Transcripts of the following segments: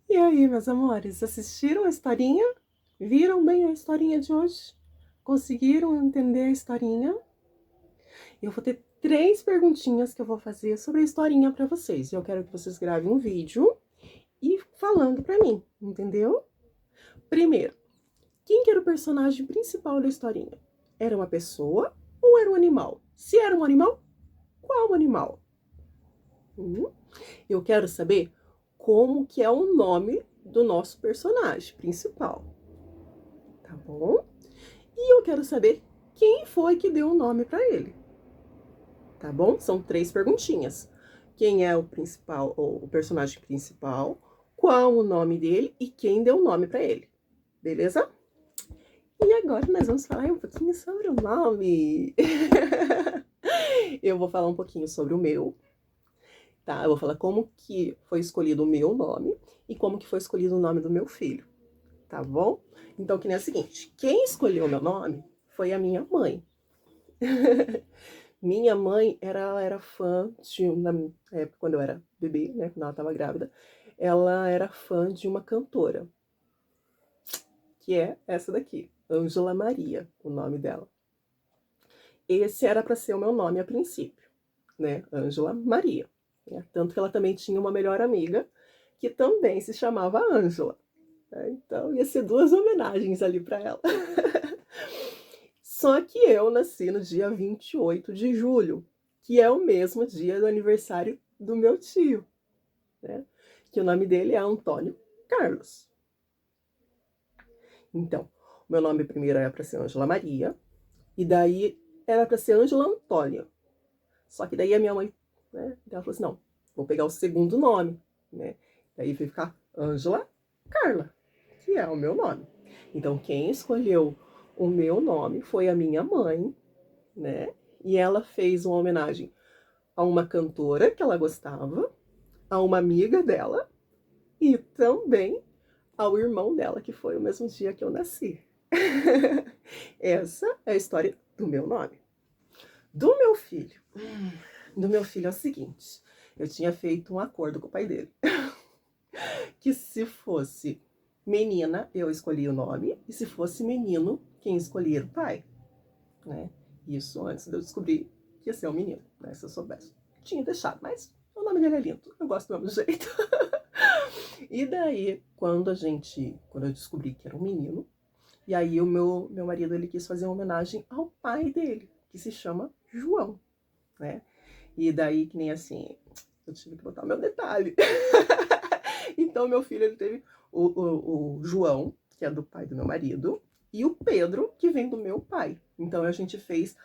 E aí, meus amores, assistiram a historinha? Viram bem a historinha de hoje? Conseguiram entender a historinha? Eu vou ter 3 perguntinhas que eu vou fazer sobre a historinha para vocês. Eu quero que vocês gravem um vídeo e falando para mim, entendeu? Primeiro, quem que era o personagem principal da historinha? Era uma pessoa ou era um animal? Se era um animal, qual animal? Hum? Eu quero saber como que é o nome do nosso personagem principal, tá bom? E eu quero saber quem foi que deu o nome para ele, tá bom? São 3 perguntinhas. Quem é o principal, ou o personagem principal, qual o nome dele e quem deu o nome para ele, beleza? E agora nós vamos falar um pouquinho sobre o nome. Eu vou falar um pouquinho sobre o meu, tá? Eu vou falar como que foi escolhido o meu nome e como que foi escolhido o nome do meu filho, tá bom? Então, que nem é o seguinte, quem escolheu o meu nome foi a minha mãe. Minha mãe era fã de, na época, quando eu era bebê, né, quando ela estava grávida, ela era fã de uma cantora, que é essa daqui, Ângela Maria, o nome dela. Esse era para ser o meu nome a princípio, né, Ângela Maria. Né? Tanto que ela também tinha uma melhor amiga, que também se chamava Ângela. Né? Então ia ser 2 homenagens ali para ela. Só que eu nasci no dia 28 de julho, que é o mesmo dia do aniversário do meu tio, né? Que o nome dele é Antônio Carlos. Então, o meu nome primeiro era para ser Ângela Maria, e daí era para ser Ângela Antônia. Só que daí a minha mãe, né, ela falou assim: não, vou pegar o segundo nome, né? Daí vai ficar Ângela Carla, que é o meu nome. Então, quem escolheu o meu nome foi a minha mãe, né? E ela fez uma homenagem a uma cantora que ela gostava, a uma amiga dela e também ao irmão dela, que foi o mesmo dia que eu nasci. Essa é a história do meu nome. Do meu filho. Do meu filho é o seguinte: eu tinha feito um acordo com o pai dele. Que se fosse menina, eu escolhia o nome, e se fosse menino, quem escolhia era o pai. Né? Isso antes de eu descobrir que ia ser um menino, né? Se eu soubesse. Tinha deixado, mas o nome dele é lindo. Eu gosto do mesmo jeito. E daí, quando eu descobri que era um menino, e aí o meu marido, ele quis fazer uma homenagem ao pai dele, que se chama João, né? E daí, que nem assim, eu tive que botar o meu detalhe. Então, meu filho, ele teve o João, que é do pai do meu marido, e o Pedro, que vem do meu pai. Então, a gente fez,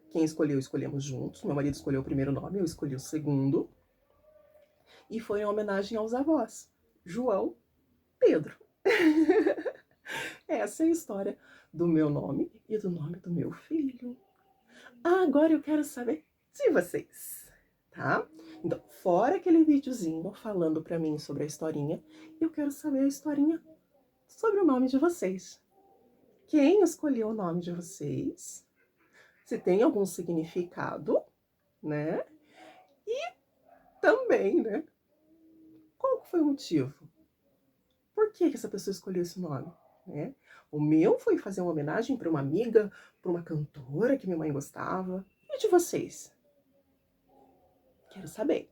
quem escolheu, escolhemos juntos. Meu marido escolheu o primeiro nome, eu escolhi o segundo. E foi em homenagem aos avós, João, Pedro. Essa é a história do meu nome e do nome do meu filho. Agora eu quero saber de vocês, tá? Então, fora aquele videozinho falando pra mim sobre a historinha, eu quero saber a historinha sobre o nome de vocês. Quem escolheu o nome de vocês? Se tem algum significado, né? E também, né? Qual foi o motivo? Por que essa pessoa escolheu esse nome? Né? O meu foi fazer uma homenagem para uma amiga, para uma cantora que minha mãe gostava. E de vocês? Quero saber.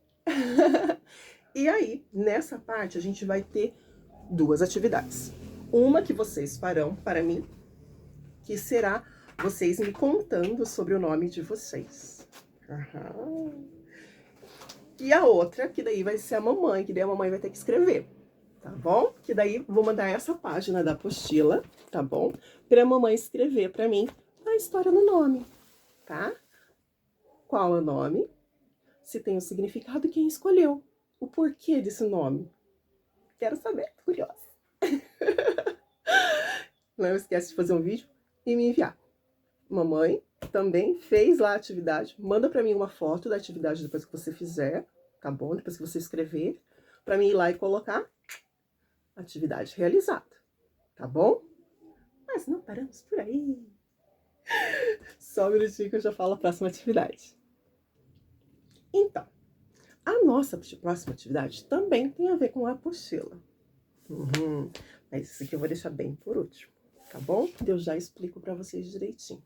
E aí, nessa parte, a gente vai ter 2 atividades. Uma que vocês farão para mim, que será vocês me contando sobre o nome de vocês. Uhum. E a outra, que daí vai ser a mamãe, que daí a mamãe vai ter que escrever, tá bom? Que daí vou mandar essa página da apostila, tá bom? Pra mamãe escrever pra mim a história do nome, tá? Qual é o nome? Se tem o significado e quem escolheu. O porquê desse nome. Quero saber, tô curiosa. Não esquece de fazer um vídeo e me enviar. Mamãe também fez lá a atividade. Manda pra mim uma foto da atividade depois que você fizer, tá bom? Depois que você escrever, pra mim ir lá e colocar atividade realizada, tá bom? Mas não paramos por aí. Só um minutinho que eu já falo a próxima atividade. Então, A nossa próxima atividade também tem a ver com a apostila. Mas isso aqui eu vou deixar bem por último, tá bom? Eu já explico para vocês direitinho.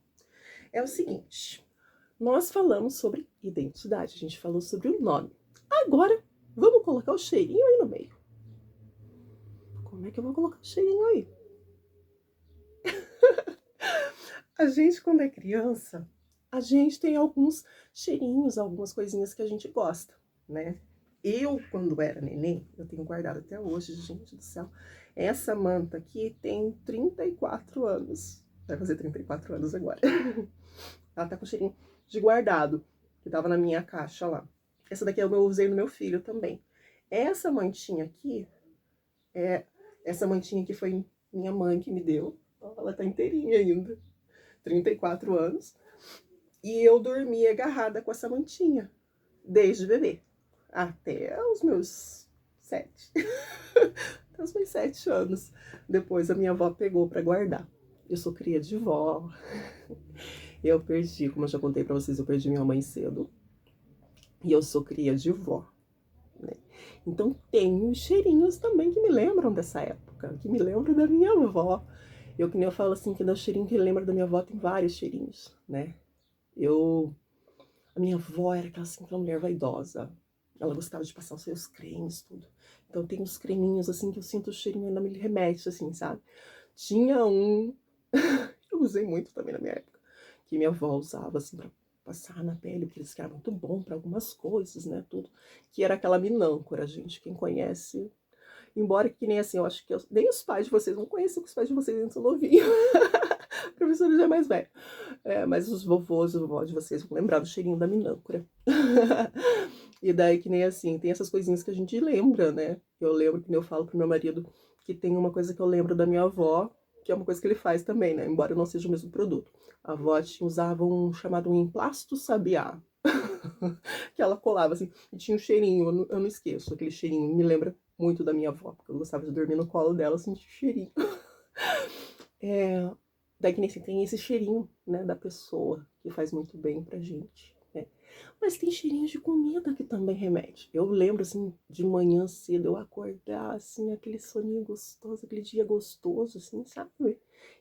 É o seguinte, nós falamos sobre identidade, a gente falou sobre o nome. Agora, vamos colocar o cheirinho aí no meio. Como é que eu vou colocar o cheirinho aí? A gente, quando é criança, a gente tem alguns cheirinhos, algumas coisinhas que a gente gosta, né? Eu, quando era neném, eu tenho guardado até hoje, gente do céu, essa manta aqui tem 34 anos. Vai fazer 34 anos agora. Ela tá com cheirinho de guardado, que tava na minha caixa lá. Essa daqui eu usei no meu filho também. Essa mantinha aqui, essa mantinha aqui foi minha mãe que me deu. Ela tá inteirinha ainda. 34 anos. E eu dormi agarrada com essa mantinha, desde bebê. Até os meus 7. Até os meus 7 anos. Depois a minha avó pegou pra guardar. Eu sou cria de vó. Eu perdi, como eu já contei pra vocês, eu perdi minha mãe cedo. E eu sou cria de vó, né? Então tem os cheirinhos também que me lembram dessa época, que me lembram da minha avó. Eu, que nem eu falo assim, que no cheirinho que lembra da minha avó tem vários cheirinhos, né? A minha avó era aquela mulher vaidosa. Ela gostava de passar os seus cremes, tudo. Então tem uns creminhos assim que eu sinto o cheirinho, ainda me remete, assim, sabe? Tinha um, eu usei muito também na minha época, que minha avó usava assim pra passar na pele, porque eles eram muito bom para algumas coisas, né, tudo. Que era aquela minâncora, gente, quem conhece. Embora que nem assim, eu acho que nem os pais de vocês vão conhecer, porque os pais de vocês ainda são novinhos. A professora já é mais velha. Mas os vovôs e vovó de vocês vão lembrar do cheirinho da minâncora. E daí que nem assim, tem essas coisinhas que a gente lembra, né? Eu lembro que eu falo pro meu marido que tem uma coisa que eu lembro da minha avó, que é uma coisa que ele faz também, né? Embora não seja o mesmo produto. A avó usava um chamado emplasto sabiá. Que ela colava assim, e tinha um cheirinho, eu não esqueço, aquele cheirinho me lembra muito da minha avó, porque eu gostava de dormir no colo dela, sentir o cheirinho. Daí que nem assim, tem esse cheirinho, né, da pessoa, que faz muito bem pra gente, né? Mas tem cheirinhos de comida que também remete. Eu lembro, assim, de manhã cedo, eu acordar, assim, aquele soninho gostoso, aquele dia gostoso, assim, sabe?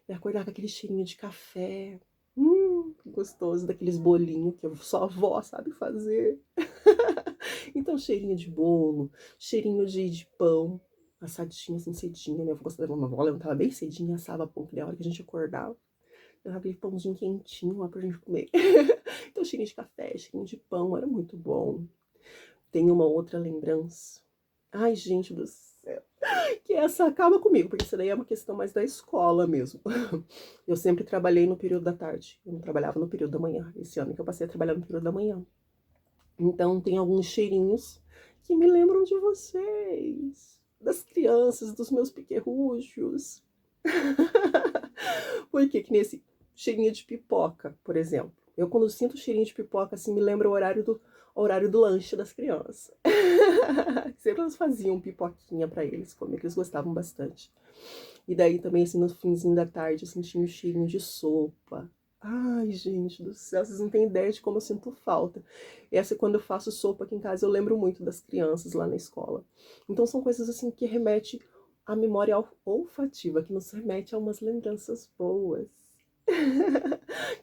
E acordar com aquele cheirinho de café, gostoso, daqueles bolinhos que só a avó sabe fazer. Então, cheirinho de bolo, cheirinho de pão, assadinho, assim, cedinho. Minha avó gostava, minha avó levantava bem cedinho, assava pão, que da hora que a gente acordava. Dava aquele pãozinho quentinho lá pra gente comer. Então, cheirinho de café, cheirinho de pão, era muito bom. Tem uma outra lembrança. Ai, gente do céu. Que essa acaba comigo, porque isso daí é uma questão mais da escola mesmo. Eu sempre trabalhei no período da tarde. Eu não trabalhava no período da manhã. Esse ano que eu passei a trabalhar no período da manhã. Então, tem alguns cheirinhos que me lembram de vocês. Das crianças, dos meus piquerruchos. Por que nesse cheirinho de pipoca, por exemplo? Eu, quando sinto cheirinho de pipoca, assim, me lembra o horário do lanche das crianças. Sempre elas faziam pipoquinha pra eles comer, que eles gostavam bastante. E daí também, assim, no finzinho da tarde, eu sentia um cheirinho de sopa. Ai, gente do céu, vocês não têm ideia de como eu sinto falta. Essa, quando eu faço sopa aqui em casa, eu lembro muito das crianças lá na escola. Então, são coisas, assim, que remetem à memória olfativa, que nos remete a umas lembranças boas.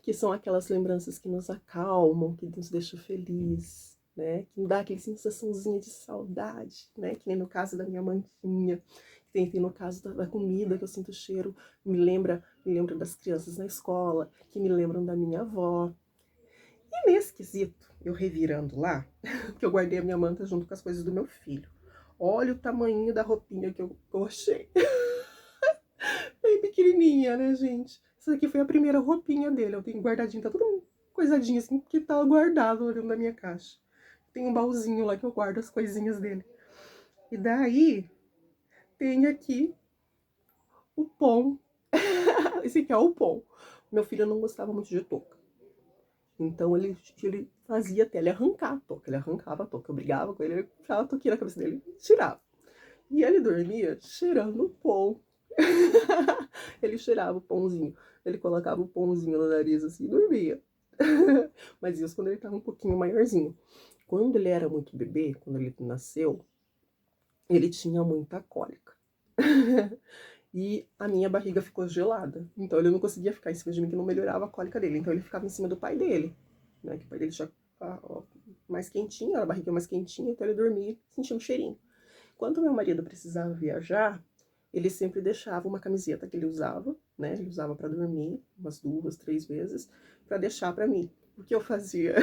Que são aquelas lembranças que nos acalmam, que nos deixam felizes, né? Que me dá aquela sensaçãozinha de saudade, né? Que nem no caso da minha mantinha, que tem no caso da comida, que eu sinto o cheiro, me lembra das crianças na escola, que me lembram da minha avó. E nesse quesito, eu revirando lá, que eu guardei a minha manta junto com as coisas do meu filho. Olha o tamanho da roupinha que eu achei. Bem pequenininha, né, gente? Essa aqui foi a primeira roupinha dele. Eu tenho guardadinho, tá tudo coisadinho assim, que tá guardado dentro da minha caixa. Tem um baúzinho lá que eu guardo as coisinhas dele. E daí, tem aqui o pom. Esse aqui é o pom. Meu filho não gostava muito de touca. Então ele fazia até ele arrancar a touca. Ele arrancava a touca. Eu brigava com ele, ele puxava a touquinha na cabeça dele e tirava. E ele dormia cheirando o pom. Ele cheirava o pãozinho. Ele colocava o pãozinho no nariz assim e dormia. Mas isso quando ele tava um pouquinho maiorzinho. quando ele era muito bebê, quando ele nasceu, ele tinha muita cólica. E a minha barriga ficou gelada. Então ele não conseguia ficar em cima de mim, que não melhorava a cólica dele. Então ele ficava em cima do pai dele, né? Que o pai dele já mais quentinho, a barriga mais quentinha, então ele dormia e sentia um cheirinho. Quando meu marido precisava viajar, ele sempre deixava uma camiseta que ele usava, né? Ele usava para dormir umas 2, 3 vezes, para deixar para mim. O que eu fazia?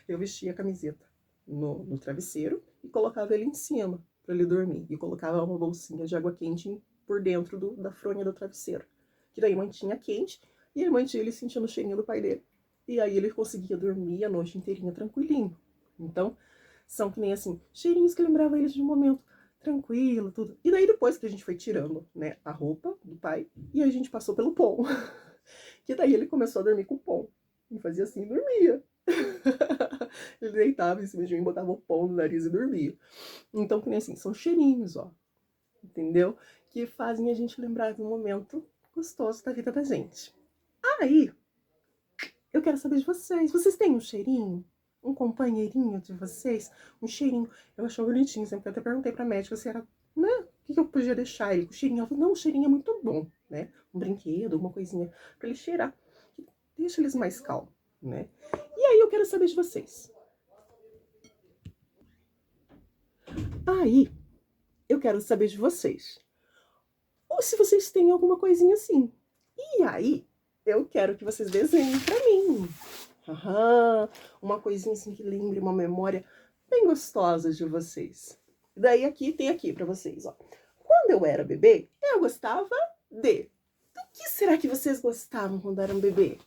Eu vestia a camiseta no travesseiro e colocava ele em cima para ele dormir. E colocava uma bolsinha de água quente por dentro da fronha do travesseiro. Que daí mantinha quente e ele mantinha ele sentindo o cheirinho do pai dele. E aí ele conseguia dormir a noite inteirinha tranquilinho. Então, são que nem assim, cheirinhos que lembravam eles de um momento tranquilo, tudo. E daí depois que a gente foi tirando, né, a roupa do pai, e a gente passou pelo pom. Que daí ele começou a dormir com o pom. E fazia assim e dormia. Ele deitava em cima de mim, botava o pom no nariz e dormia. Então, que nem assim, são cheirinhos, ó. Entendeu? Que fazem a gente lembrar de um momento gostoso da vida da gente. Aí, eu quero saber de vocês. Vocês têm um cheirinho? Um companheirinho de vocês? Um cheirinho? Eu achei bonitinho, sempre até perguntei pra médica se era, né? O que eu podia deixar ele com o cheirinho? Ela falou, não, o cheirinho é muito bom, né? Um brinquedo, uma coisinha pra ele cheirar. Deixa eles mais calmos, né? E aí eu quero saber de vocês. Aí, eu quero saber de vocês. Ou se vocês têm alguma coisinha assim. E aí, eu quero que vocês desenhem pra mim. Aham, uma coisinha assim que lembre uma memória bem gostosa de vocês. Daí aqui, tem aqui pra vocês, ó. Quando eu era bebê, eu gostava de... Do que será que vocês gostavam quando eram bebê?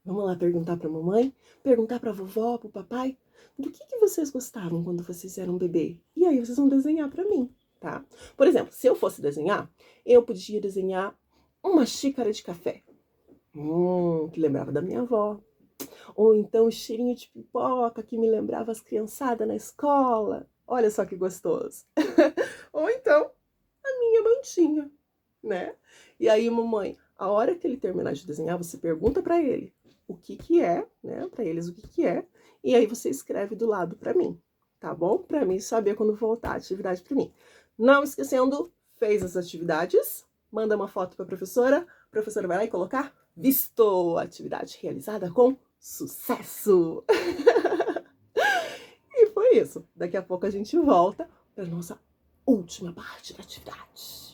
Vamos lá perguntar pra mamãe, perguntar pra vovó, pro papai. Do que vocês gostavam quando vocês eram bebê? E aí vocês vão desenhar pra mim, tá? Por exemplo, se eu fosse desenhar, eu podia desenhar uma xícara de café. Que lembrava da minha avó. Ou então o cheirinho de pipoca que me lembrava as criançadas na escola. Olha só que gostoso. Ou então a minha mantinha, né? E aí, mamãe, a hora que ele terminar de desenhar, você pergunta pra ele o que que é, né? Pra eles o que que é. E aí você escreve do lado pra mim, tá bom? Pra mim saber quando voltar a atividade pra mim. Não esquecendo, fez as atividades, manda uma foto pra professora. A professora vai lá e colocar visto, atividade realizada com sucesso! E foi isso. Daqui a pouco a gente volta para nossa última parte da atividade.